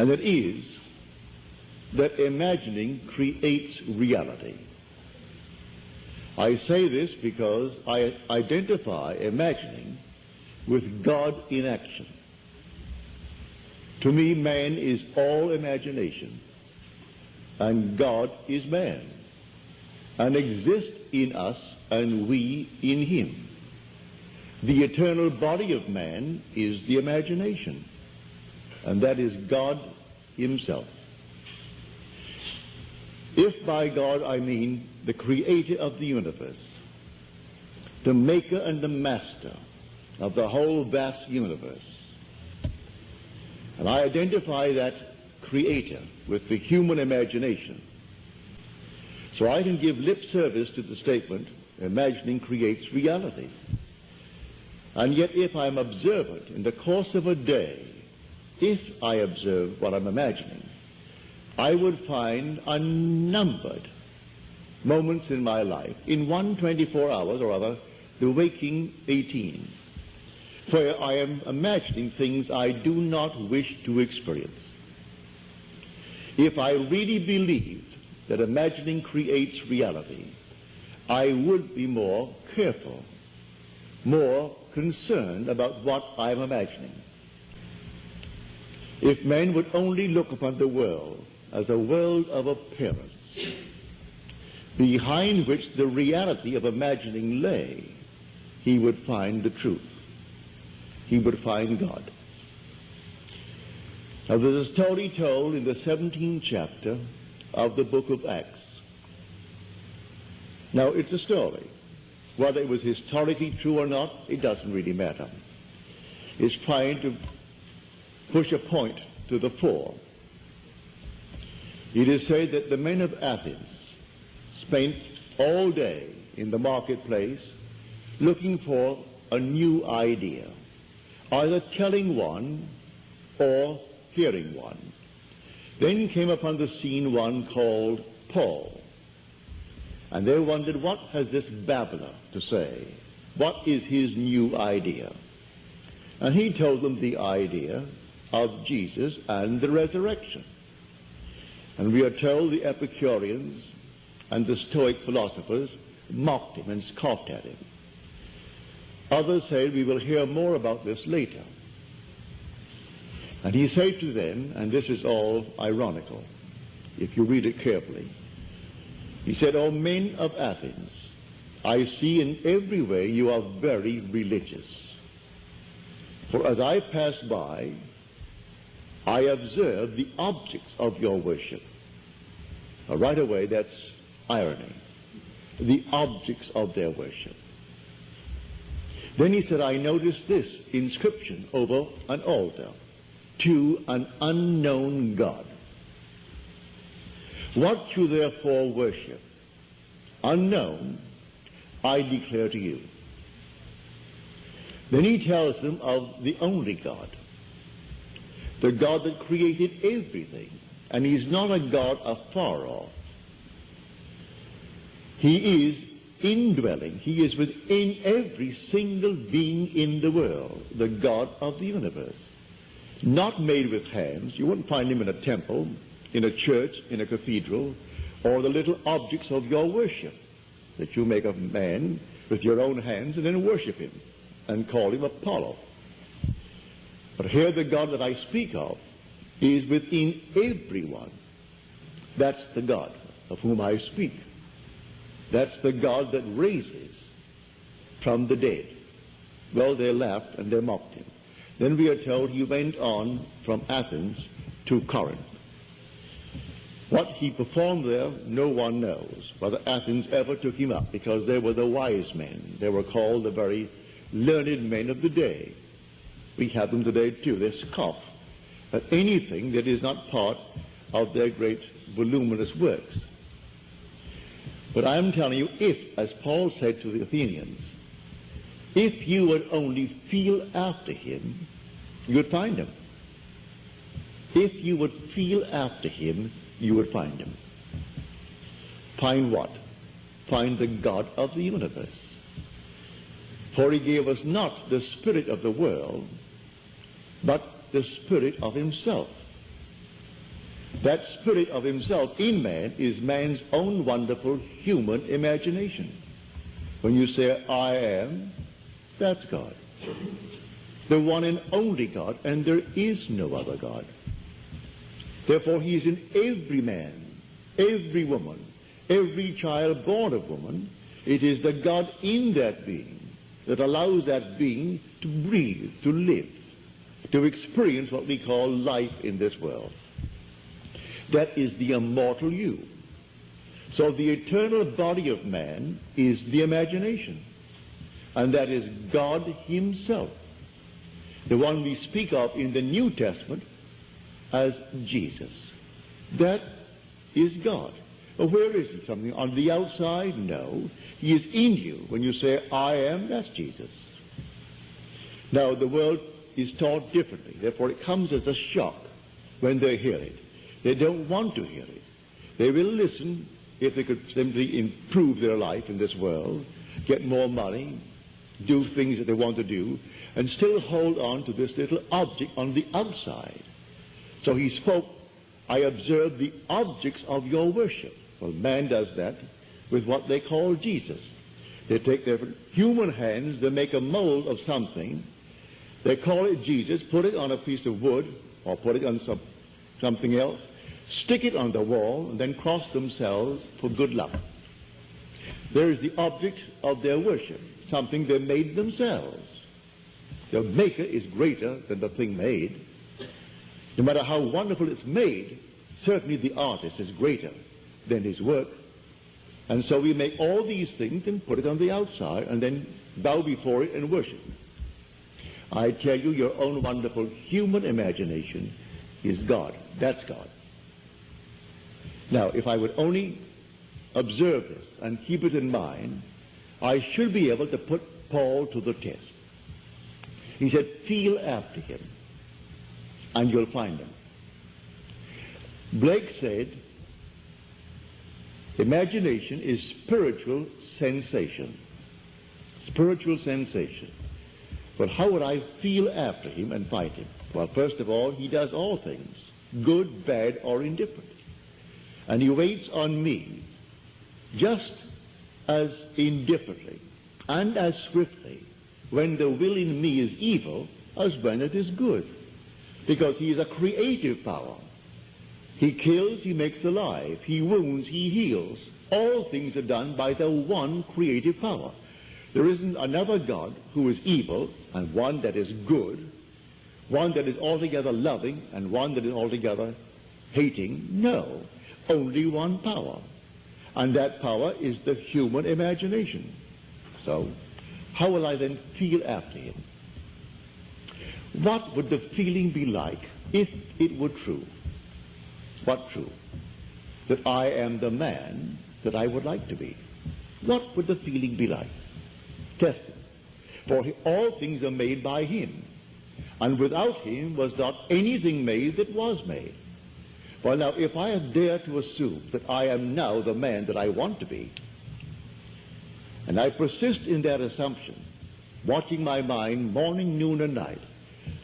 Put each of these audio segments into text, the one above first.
and it is that imagining creates reality. I say this because I identify imagining with God in action. To me, man is all imagination, and God is man, and exists in us and we in him. The eternal body of man is the imagination, and that is God himself. If by God I mean the creator of the universe, the maker and the master of the whole vast universe, and I identify that creator with the human imagination, so I can give lip service to the statement, imagining creates reality. And yet if I'm observant in the course of a day, if I observe what I'm imagining, I would find unnumbered moments in my life, in 124 hours, or rather, the waking 18, where I am imagining things I do not wish to experience. If I really believed that imagining creates reality, I would be more careful, more concerned about what I'm imagining. If man would only look upon the world as a world of appearance, behind which the reality of imagining lay, he would find the truth. He would find God. Now there's a story told in the 17th chapter of the book of Acts. Now it's a story. Whether it was historically true or not, it doesn't really matter. It's trying to push a point to the fore. It is said that the men of Athens spent all day in the marketplace looking for a new idea, either telling one or hearing one. Then came upon the scene one called Paul, and they wondered, what has this babbler to say? What is his new idea? And he told them the idea of Jesus and the resurrection. And we are told the Epicureans and the Stoic philosophers mocked him and scoffed at him. Others said, we will hear more about this later. And he said to them, and this is all ironical, if you read it carefully, he said, O men of Athens, I see in every way you are very religious. For as I passed by, I observed the objects of your worship. Now, right away, that's irony. The objects of their worship. Then he said, I noticed this inscription over an altar, to an unknown God. What you therefore worship, unknown, I declare to you. Then he tells them of the only God, the God that created everything, and he's not a God afar off. He is indwelling. He is within every single being in the world, the God of the universe. Not made with hands. You wouldn't find him in a temple, in a church, in a cathedral, or the little objects of your worship that you make of man with your own hands and then worship him and call him Apollo. But here the God that I speak of is within everyone. That's the God of whom I speak. That's the God that raises from the dead. Well, they laughed and they mocked him. Then we are told he went on from Athens to Corinth. What he performed there, no one knows, whether Athens ever took him up, because they were the wise men. They were called the very learned men of the day. We have them today too. They scoff at anything that is not part of their great voluminous works. But I am telling you, if, as Paul said to the Athenians, if you would only feel after him, you'd find him. If you would feel after him, you would find him. Find what? Find the God of the universe. For he gave us not the spirit of the world, but the spirit of himself. That spirit of himself in man is man's own wonderful human imagination. When you say, I am, that's God. The one and only God, and there is no other God. Therefore, he is in every man, every woman, every child born of woman. It is the God in that being that allows that being to breathe, to live, to experience what we call life in this world. That is the immortal you. So the eternal body of man is the imagination, and that is God himself, the one we speak of in the New Testament as Jesus. That is God. Well, where is he? Something on the outside? No. He is in you. When you say, I am, that's Jesus. Now, the world is taught differently. Therefore, it comes as a shock when they hear it. They don't want to hear it. They will listen if they could simply improve their life in this world, get more money, do things that they want to do, and still hold on to this little object on the outside. So he spoke, I observe the objects of your worship. Well, man does that with what they call Jesus. They take their human hands, they make a mold of something, they call it Jesus, put it on a piece of wood, or put it on something else, stick it on the wall, and then cross themselves for good luck. There is the object of their worship, something they made themselves. The maker is greater than the thing made. No matter how wonderful it's made, certainly the artist is greater than his work. And so we make all these things and put it on the outside and then bow before it and worship. I tell you, your own wonderful human imagination is God. That's God. Now, if I would only observe this and keep it in mind, I should be able to put Paul to the test. He said, feel after him, and you'll find him. Blake said, imagination is spiritual sensation. Spiritual sensation. But how would I feel after him and find him? Well, first of all, he does all things, good, bad, or indifferent. And he waits on me just as indifferently and as swiftly when the will in me is evil as when it is good. Because he is a creative power. He kills, he makes alive. He wounds, he heals. All things are done by the one creative power. There isn't another God who is evil and one that is good, one that is altogether loving and one that is altogether hating. No, only one power. And that power is the human imagination. So, how will I then feel after him? What would the feeling be like if it were true? What true? That I am the man that I would like to be. What would the feeling be like? Test it. For all things are made by him, and without him was not anything made that was made. Well, now, if I dare to assume that I am now the man that I want to be, and I persist in that assumption, watching my mind morning, noon, and night,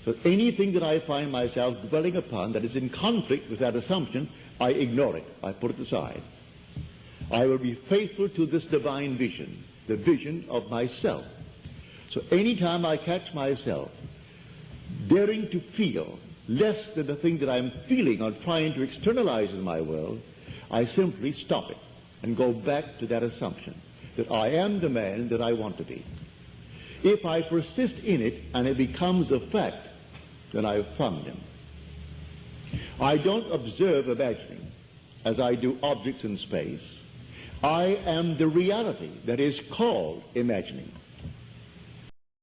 that anything that I find myself dwelling upon that is in conflict with that assumption, I ignore it. I put it aside. I will be faithful to this divine vision, the vision of myself. So anytime I catch myself daring to feel less than the thing that I'm feeling or trying to externalize in my world, I simply stop it and go back to that assumption that I am the man that I want to be. If I persist in it and it becomes a fact, then I've found him. I don't observe imagining as I do objects in space. I am the reality that is called imagining.